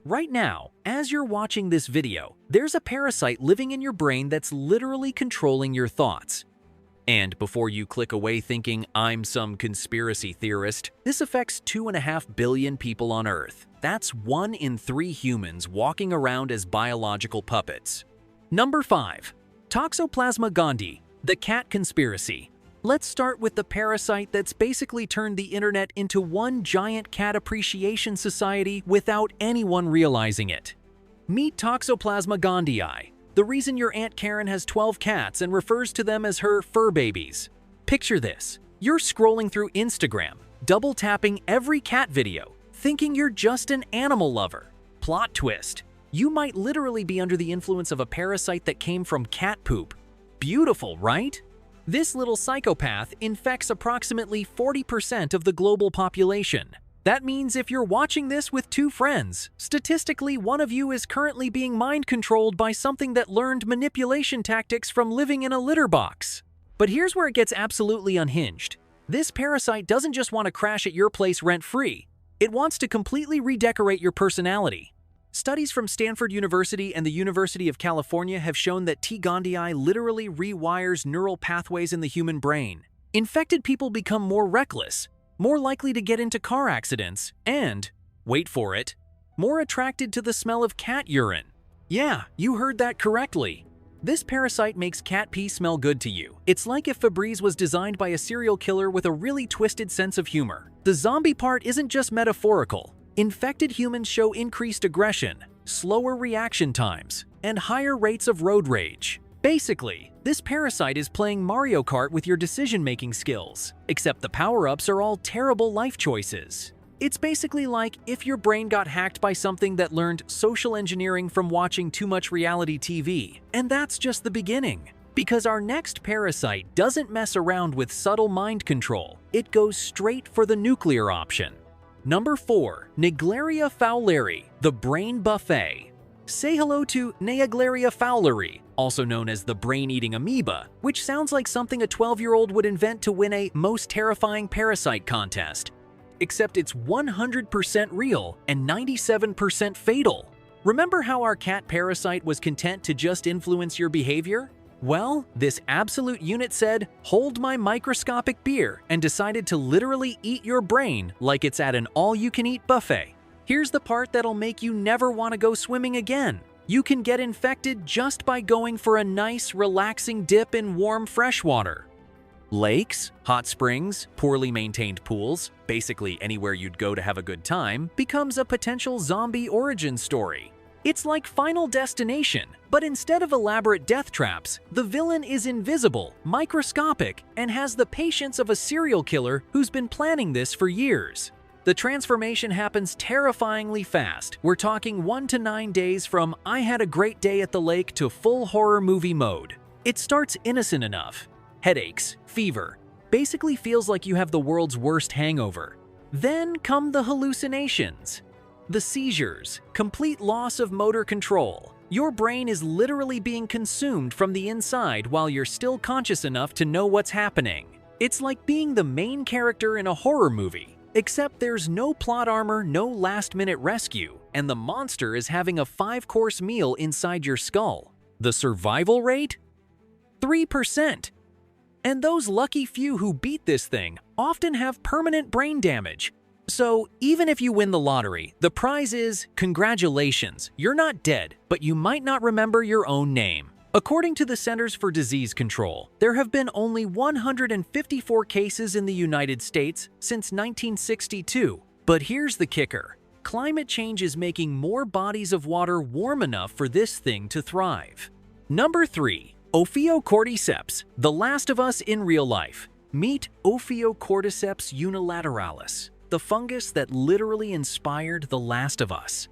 Right now, as you're watching this video, there's a parasite living in your brain that's literally controlling your thoughts. And before you click away thinking I'm some conspiracy theorist, this affects 2.5 billion people on Earth. That's 1 in 3 humans walking around as biological puppets. Number 5. Toxoplasma gondii, the cat conspiracy. Let's start with the parasite that's basically turned the internet into one giant cat appreciation society without anyone realizing it. Meet Toxoplasma gondii, the reason your Aunt Karen has 12 cats and refers to them as her fur babies. Picture this. You're scrolling through Instagram, double-tapping every cat video, thinking you're just an animal lover. Plot twist. You might literally be under the influence of a parasite that came from cat poop. Beautiful, right? This little psychopath infects approximately 40% of the global population. That means if you're watching this with 2 friends, statistically one of you is currently being mind-controlled by something that learned manipulation tactics from living in a litter box. But here's where it gets absolutely unhinged. This parasite doesn't just want to crash at your place rent-free. It wants to completely redecorate your personality. Studies from Stanford University and the University of California have shown that T. gondii literally rewires neural pathways in the human brain. Infected people become more reckless, more likely to get into car accidents, and, wait for it, more attracted to the smell of cat urine. Yeah, you heard that correctly. This parasite makes cat pee smell good to you. It's like if Febreze was designed by a serial killer with a really twisted sense of humor. The zombie part isn't just metaphorical. Infected humans show increased aggression, slower reaction times, and higher rates of road rage. Basically, this parasite is playing Mario Kart with your decision-making skills, except the power-ups are all terrible life choices. It's basically like if your brain got hacked by something that learned social engineering from watching too much reality TV. And that's just the beginning. Because our next parasite doesn't mess around with subtle mind control. It goes straight for the nuclear option. Number 4. Naegleria fowleri, the brain buffet. Say hello to Naegleria fowleri, also known as the brain-eating amoeba, which sounds like something a 12-year-old would invent to win a most terrifying parasite contest. Except it's 100% real and 97% fatal. Remember how our cat parasite was content to just influence your behavior? Well, this absolute unit said, "Hold my microscopic beer," and decided to literally eat your brain like it's at an all-you-can-eat buffet. Here's the part that'll make you never want to go swimming again. You can get infected just by going for a nice, relaxing dip in warm fresh water. Lakes, hot springs, poorly maintained pools, basically anywhere you'd go to have a good time, becomes a potential zombie origin story. It's like Final Destination, but instead of elaborate death traps, the villain is invisible, microscopic, and has the patience of a serial killer who's been planning this for years. The transformation happens terrifyingly fast. We're talking 1 to 9 days from "I had a great day at the lake" to full horror movie mode. It starts innocent enough. Headaches, fever, basically feels like you have the world's worst hangover. Then come the hallucinations. The seizures, complete loss of motor control. Your brain is literally being consumed from the inside while you're still conscious enough to know what's happening. It's like being the main character in a horror movie, except there's no plot armor, no last-minute rescue, and the monster is having a 5-course meal inside your skull. The survival rate? 3%. And those lucky few who beat this thing often have permanent brain damage. So, even if you win the lottery, the prize is, congratulations, you're not dead, but you might not remember your own name. According to the Centers for Disease Control, there have been only 154 cases in the United States since 1962. But here's the kicker. Climate change is making more bodies of water warm enough for this thing to thrive. Number 3. Ophiocordyceps, the last of us in real life. Meet Ophiocordyceps unilateralis, the fungus that literally inspired The Last of Us.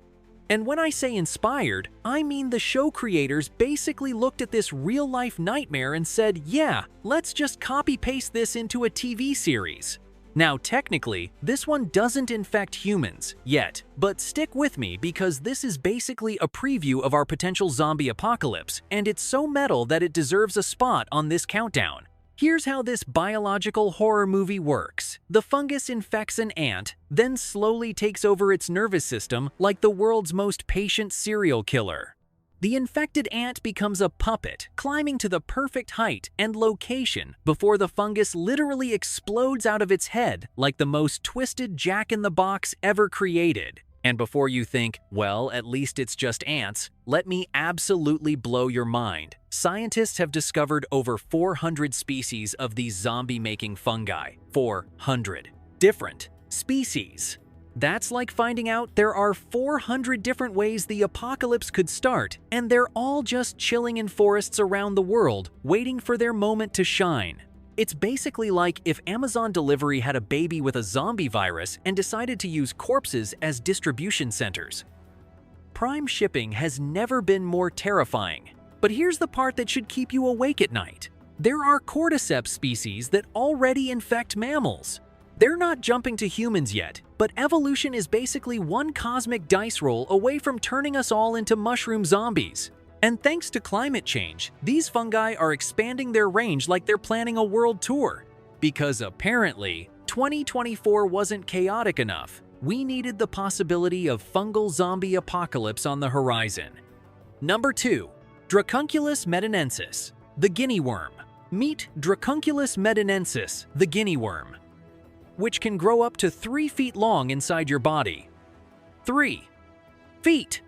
And when I say inspired, I mean the show creators basically looked at this real-life nightmare and said, yeah, let's just copy-paste this into a TV series. Now, technically, this one doesn't infect humans yet, but stick with me because this is basically a preview of our potential zombie apocalypse, and it's so metal that it deserves a spot on this countdown. Here's how this biological horror movie works. The fungus infects an ant, then slowly takes over its nervous system like the world's most patient serial killer. The infected ant becomes a puppet, climbing to the perfect height and location before the fungus literally explodes out of its head like the most twisted jack-in-the-box ever created. And before you think, well, at least it's just ants, let me absolutely blow your mind. Scientists have discovered over 400 species of these zombie-making fungi. 400 different species. That's like finding out there are 400 different ways the apocalypse could start, and they're all just chilling in forests around the world, waiting for their moment to shine. It's basically like if Amazon Delivery had a baby with a zombie virus and decided to use corpses as distribution centers. Prime shipping has never been more terrifying. But here's the part that should keep you awake at night. There are cordyceps species that already infect mammals. They're not jumping to humans yet, but evolution is basically one cosmic dice roll away from turning us all into mushroom zombies. And thanks to climate change, these fungi are expanding their range like they're planning a world tour. Because apparently, 2024 wasn't chaotic enough. We needed the possibility of fungal zombie apocalypse on the horizon. Number 2. Dracunculus medinensis, the guinea worm. Meet Dracunculus medinensis, the guinea worm, which can grow up to 3 feet long inside your body. 3 feet!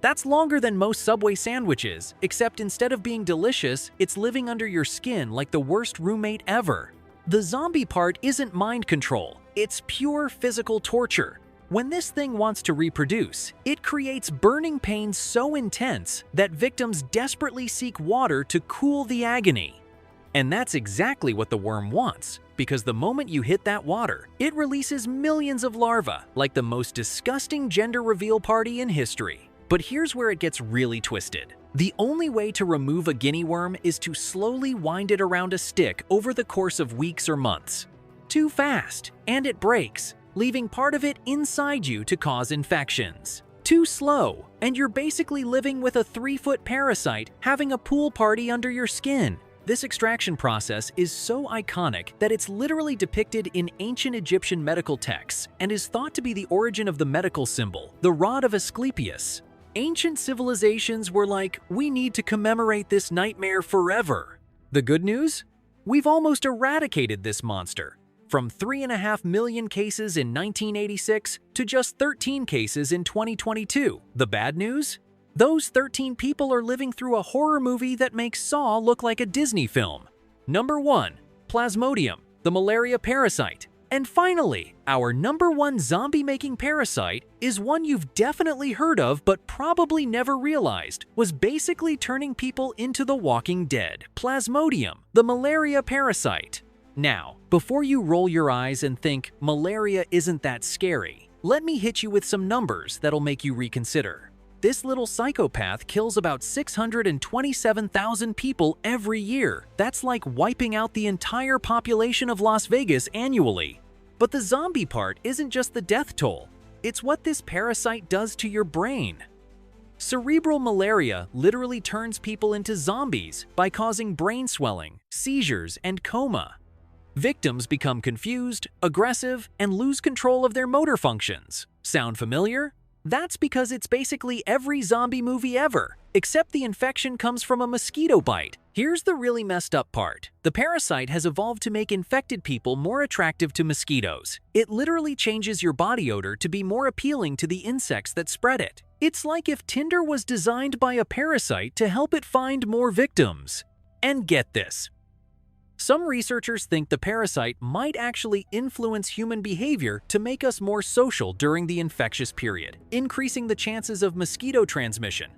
That's longer than most Subway sandwiches, except instead of being delicious, it's living under your skin like the worst roommate ever. The zombie part isn't mind control, it's pure physical torture. When this thing wants to reproduce, it creates burning pain so intense that victims desperately seek water to cool the agony. And that's exactly what the worm wants, because the moment you hit that water, it releases millions of larvae, like the most disgusting gender reveal party in history. But here's where it gets really twisted. The only way to remove a guinea worm is to slowly wind it around a stick over the course of weeks or months. Too fast, and it breaks, leaving part of it inside you to cause infections. Too slow, and you're basically living with a 3-foot parasite having a pool party under your skin. This extraction process is so iconic that it's literally depicted in ancient Egyptian medical texts and is thought to be the origin of the medical symbol, the rod of Asclepius. Ancient civilizations were like, we need to commemorate this nightmare forever. The good news? We've almost eradicated this monster, from 3.5 million cases in 1986 to just 13 cases in 2022. The bad news? Those 13 people are living through a horror movie that makes Saw look like a Disney film. Number 1. Plasmodium, the malaria parasite. And finally, our number 1 zombie-making parasite is one you've definitely heard of but probably never realized was basically turning people into the Walking Dead. Plasmodium, the malaria parasite. Now, before you roll your eyes and think malaria isn't that scary, let me hit you with some numbers that'll make you reconsider. This little psychopath kills about 627,000 people every year. That's like wiping out the entire population of Las Vegas annually. But the zombie part isn't just the death toll. It's what this parasite does to your brain. Cerebral malaria literally turns people into zombies by causing brain swelling, seizures, and coma. Victims become confused, aggressive, and lose control of their motor functions. Sound familiar? That's because it's basically every zombie movie ever, except the infection comes from a mosquito bite. Here's the really messed up part. The parasite has evolved to make infected people more attractive to mosquitoes. It literally changes your body odor to be more appealing to the insects that spread it. It's like if Tinder was designed by a parasite to help it find more victims. And get this. Some researchers think the parasite might actually influence human behavior to make us more social during the infectious period, increasing the chances of mosquito transmission.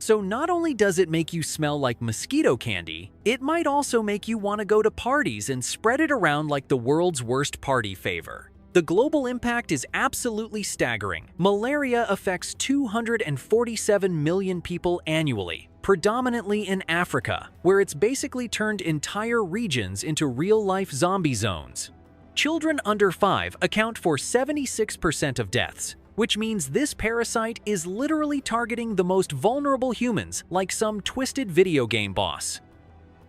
So not only does it make you smell like mosquito candy, it might also make you want to go to parties and spread it around like the world's worst party favor. The global impact is absolutely staggering. Malaria affects 247 million people annually, predominantly in Africa, where it's basically turned entire regions into real-life zombie zones. Children under 5 account for 76% of deaths, which means this parasite is literally targeting the most vulnerable humans like some twisted video game boss.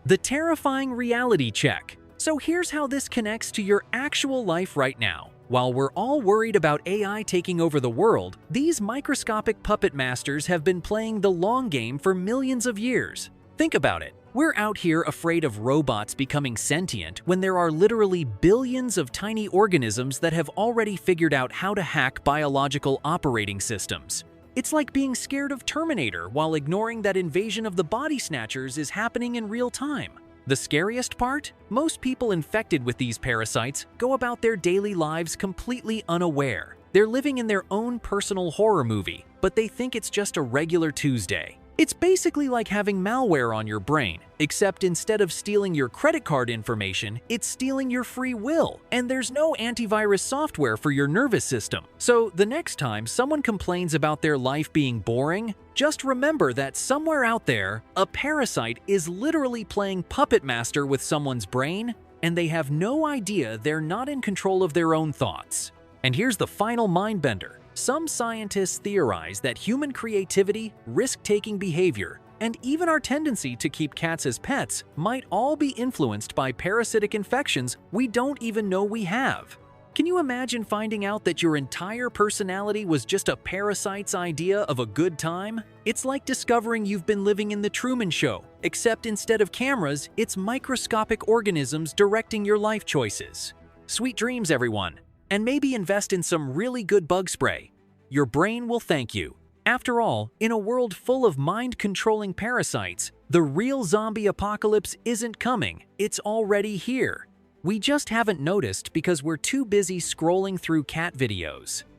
The terrifying reality check. So here's how this connects to your actual life right now. While we're all worried about AI taking over the world, these microscopic puppet masters have been playing the long game for millions of years. Think about it. We're out here afraid of robots becoming sentient when there are literally billions of tiny organisms that have already figured out how to hack biological operating systems. It's like being scared of Terminator while ignoring that invasion of the body snatchers is happening in real time. The scariest part? Most people infected with these parasites go about their daily lives completely unaware. They're living in their own personal horror movie, but they think it's just a regular Tuesday. It's basically like having malware on your brain, except instead of stealing your credit card information, it's stealing your free will, and there's no antivirus software for your nervous system. So the next time someone complains about their life being boring, just remember that somewhere out there, a parasite is literally playing puppet master with someone's brain, and they have no idea they're not in control of their own thoughts. And here's the final mind bender. Some scientists theorize that human creativity, risk-taking behavior, and even our tendency to keep cats as pets might all be influenced by parasitic infections we don't even know we have. Can you imagine finding out that your entire personality was just a parasite's idea of a good time? It's like discovering you've been living in the Truman Show, except instead of cameras, it's microscopic organisms directing your life choices. Sweet dreams, everyone. And maybe invest in some really good bug spray. Your brain will thank you. After all, in a world full of mind-controlling parasites, the real zombie apocalypse isn't coming, it's already here. We just haven't noticed because we're too busy scrolling through cat videos.